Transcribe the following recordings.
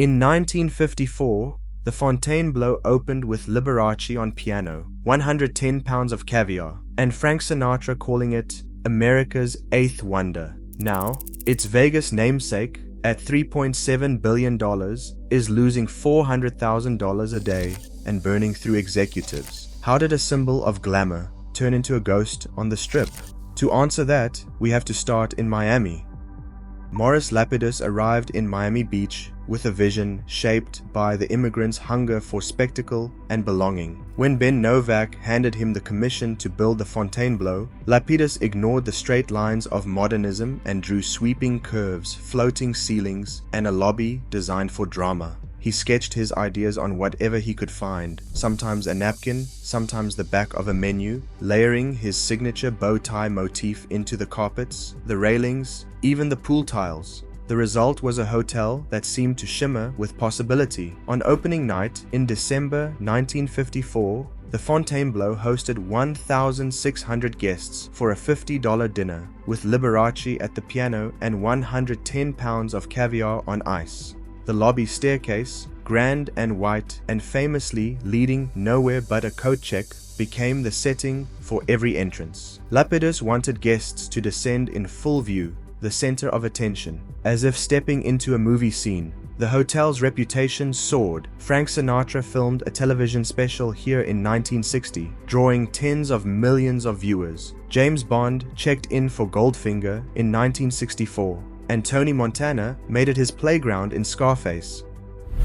In 1954, the Fontainebleau opened with Liberace on piano, 110 pounds of caviar, and Frank Sinatra calling it America's eighth wonder. Now, its Vegas namesake, at $3.7 billion, is losing $400,000 a day and burning through executives. How did a symbol of glamour turn into a ghost on the Strip? To answer that, we have to start in Miami. Morris Lapidus arrived in Miami Beach with a vision shaped by the immigrants' hunger for spectacle and belonging. When Ben Novak handed him the commission to build the Fontainebleau, Lapidus ignored the straight lines of modernism and drew sweeping curves, floating ceilings, and a lobby designed for drama. He sketched his ideas on whatever he could find, sometimes a napkin, sometimes the back of a menu, layering his signature bow tie motif into the carpets, the railings, even the pool tiles. The result was a hotel that seemed to shimmer with possibility. On opening night in December 1954, the Fontainebleau hosted 1,600 guests for a $50 dinner, with Liberace at the piano and 110 pounds of caviar on ice. The lobby staircase, grand and white and famously leading nowhere but a coat check, became the setting for every entrance. Lapidus wanted guests to descend in full view, the center of attention, as if stepping into a movie scene. The hotel's reputation soared. Frank Sinatra filmed a television special here in 1960, drawing tens of millions of viewers. James Bond checked in for Goldfinger in 1964. And Tony Montana made it his playground in Scarface.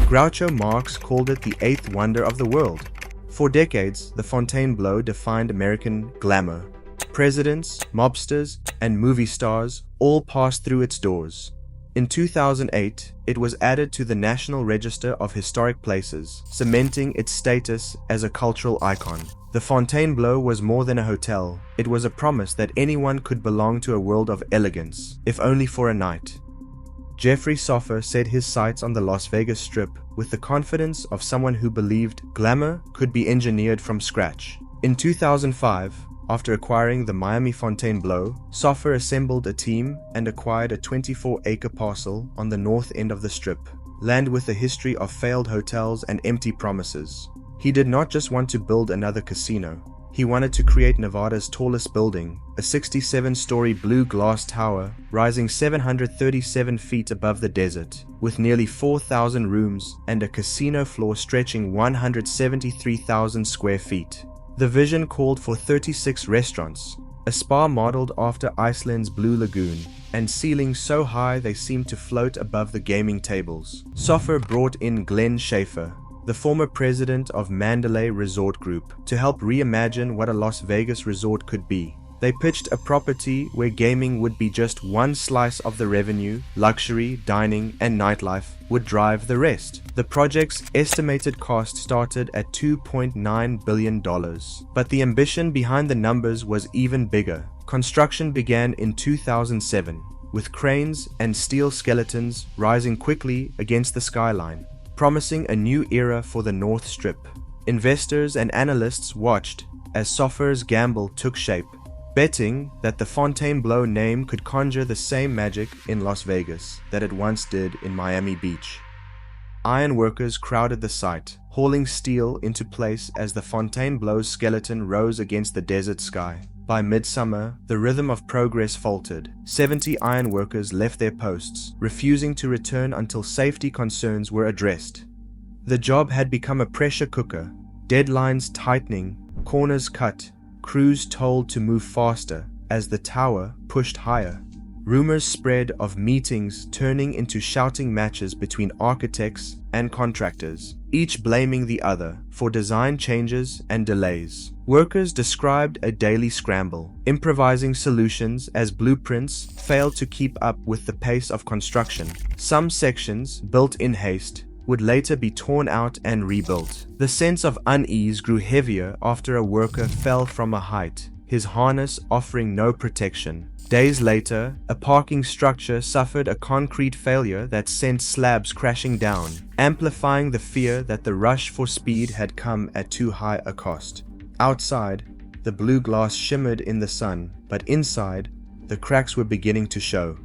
Groucho Marx called it the eighth wonder of the world. For decades, the Fontainebleau defined American glamour. Presidents, mobsters, and movie stars all passed through its doors. In 2008, it was added to the National Register of Historic Places, cementing its status as a cultural icon. The Fontainebleau was more than a hotel. It was a promise that anyone could belong to a world of elegance, if only for a night. Jeffrey Soffer set his sights on the Las Vegas Strip with the confidence of someone who believed glamour could be engineered from scratch. In 2005, after acquiring the Miami Fontainebleau, Soffer assembled a team and acquired a 24-acre parcel on the north end of the Strip, land with a history of failed hotels and empty promises. He did not just want to build another casino. He wanted to create Nevada's tallest building, a 67-story blue glass tower rising 737 feet above the desert, with nearly 4,000 rooms and a casino floor stretching 173,000 square feet. The vision called for 36 restaurants, a spa modeled after Iceland's Blue Lagoon, and ceilings so high they seemed to float above the gaming tables. Soffer brought in Glenn Schaefer, the former president of Mandalay Resort Group, to help reimagine what a Las Vegas resort could be. They pitched a property where gaming would be just one slice of the revenue, luxury, dining, and nightlife would drive the rest. The project's estimated cost started at $2.9 billion, but the ambition behind the numbers was even bigger. Construction began in 2007, with cranes and steel skeletons rising quickly against the skyline, promising a new era for the North Strip. Investors and analysts watched as Soffer's gamble took shape, betting that the Fontainebleau name could conjure the same magic in Las Vegas that it once did in Miami Beach. Iron workers crowded the site, hauling steel into place as the Fontainebleau's skeleton rose against the desert sky. By midsummer, the rhythm of progress faltered. 70 iron workers left their posts, refusing to return until safety concerns were addressed. The job had become a pressure cooker, deadlines tightening, corners cut, crews told to move faster as the tower pushed higher. Rumors spread of meetings turning into shouting matches between architects and contractors, each blaming the other for design changes and delays. Workers described a daily scramble, improvising solutions as blueprints failed to keep up with the pace of construction. Some sections, built in haste, would later be torn out and rebuilt. The sense of unease grew heavier after a worker fell from a height, his harness offering no protection. Days later, a parking structure suffered a concrete failure that sent slabs crashing down, amplifying the fear that the rush for speed had come at too high a cost. Outside, the blue glass shimmered in the sun, but inside, the cracks were beginning to show.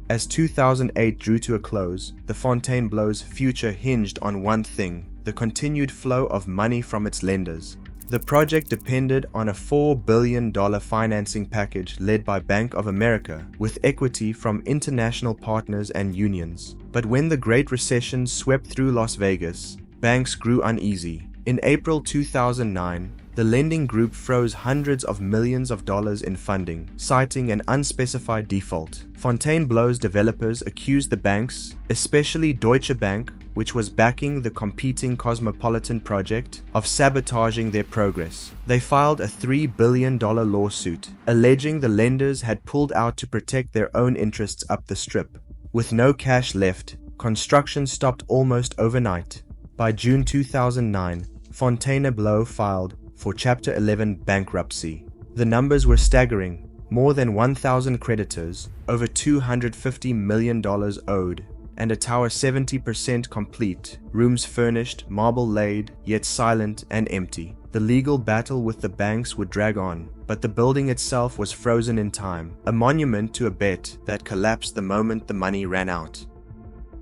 As 2008 drew to a close, the Fontainebleau's future hinged on one thing: the continued flow of money from its lenders. The project depended on a $4 billion financing package led by Bank of America, with equity from international partners and unions. But when the Great Recession swept through Las Vegas, banks grew uneasy. In April 2009, the lending group froze hundreds of millions of dollars in funding, citing an unspecified default. Fontainebleau's developers accused the banks, especially Deutsche Bank, which was backing the competing Cosmopolitan project, of sabotaging their progress. They filed a $3 billion lawsuit, alleging the lenders had pulled out to protect their own interests up the Strip. With no cash left, construction stopped almost overnight. By June 2009, Fontainebleau filed for Chapter 11 bankruptcy. The numbers were staggering: more than 1,000 creditors, over $250 million owed, and a tower 70% complete, rooms furnished, marble laid, yet silent and empty. The legal battle with the banks would drag on, but the building itself was frozen in time, a monument to a bet that collapsed the moment the money ran out.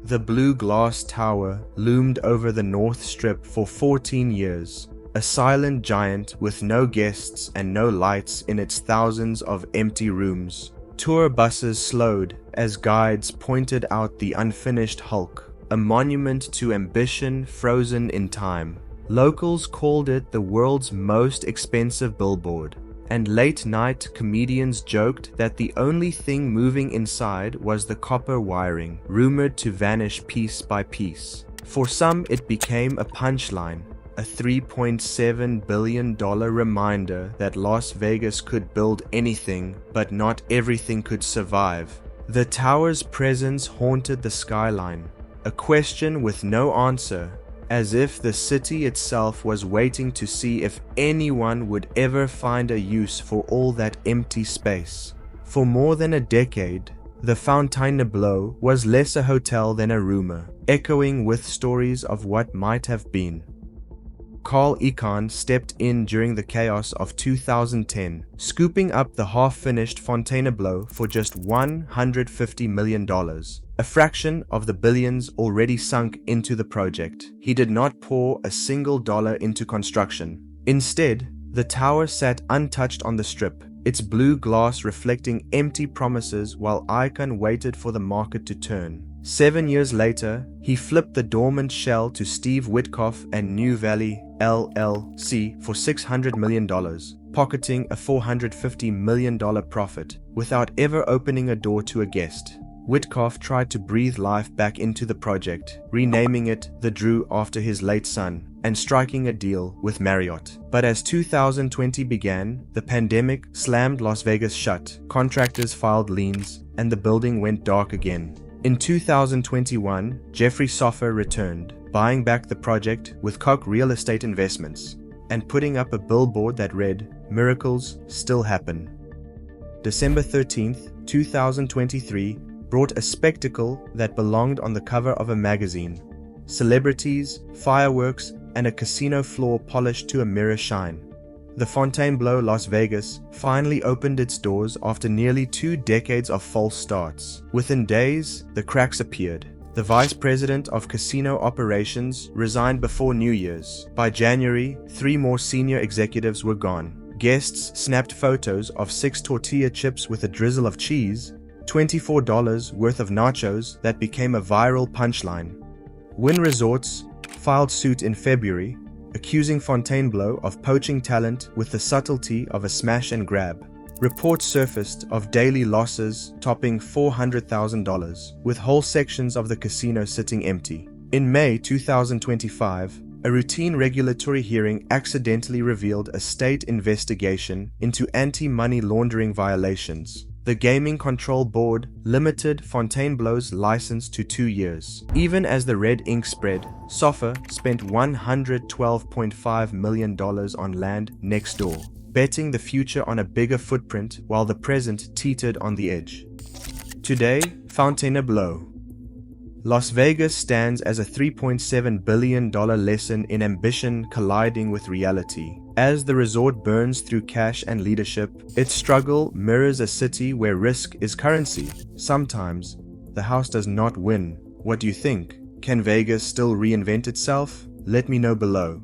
The blue glass tower loomed over the North Strip for 14 years, a silent giant with no guests and no lights in its thousands of empty rooms. Tour buses slowed as guides pointed out the unfinished hulk, a monument to ambition frozen in time. Locals called it the world's most expensive billboard, and late-night comedians joked that the only thing moving inside was the copper wiring, rumored to vanish piece by piece. For some, it became a punchline, a $3.7 billion reminder that Las Vegas could build anything, but not everything could survive. The tower's presence haunted the skyline, a question with no answer, as if the city itself was waiting to see if anyone would ever find a use for all that empty space. For more than a decade, the Fontainebleau was less a hotel than a rumor, echoing with stories of what might have been. Carl Icahn stepped in during the chaos of 2010, scooping up the half-finished Fontainebleau for just $150 million, a fraction of the billions already sunk into the project. He did not pour a single dollar into construction. Instead, the tower sat untouched on the Strip, its blue glass reflecting empty promises while Icahn waited for the market to turn. 7 years later, he flipped the dormant shell to Steve Witkoff and New Valley LLC for $600 million, pocketing a $450 million profit without ever opening a door to a guest. Witkoff tried to breathe life back into the project, renaming it The Drew after his late son, and striking a deal with Marriott. But as 2020 began, the pandemic slammed Las Vegas shut, contractors filed liens, and the building went dark again. In 2021, Jeffrey Soffer returned, buying back the project with Koch Real Estate Investments, and putting up a billboard that read, "Miracles still happen." December 13th, 2023 brought a spectacle that belonged on the cover of a magazine. Celebrities, fireworks, and a casino floor polished to a mirror shine. The Fontainebleau Las Vegas finally opened its doors after nearly 2 decades of false starts. Within days, the cracks appeared. The vice president of casino operations resigned before New Year's. By January, 3 more senior executives were gone. Guests snapped photos of 6 tortilla chips with a drizzle of cheese, $24 worth of nachos that became a viral punchline. Wynn Resorts filed suit in February, accusing Fontainebleau of poaching talent with the subtlety of a smash and grab. Reports surfaced of daily losses topping $400,000, with whole sections of the casino sitting empty. In May 2025, a routine regulatory hearing accidentally revealed a state investigation into anti-money laundering violations. The Gaming Control Board limited Fontainebleau's license to 2 years. Even as the red ink spread, Soffer spent $112.5 million on land next door, betting the future on a bigger footprint while the present teetered on the edge. Today, Fontainebleau. Las Vegas stands as a $3.7 billion lesson in ambition colliding with reality. As the resort burns through cash and leadership, its struggle mirrors a city where risk is currency, sometimes The house does not win. What do you think? Can Vegas still reinvent itself? Let me know below.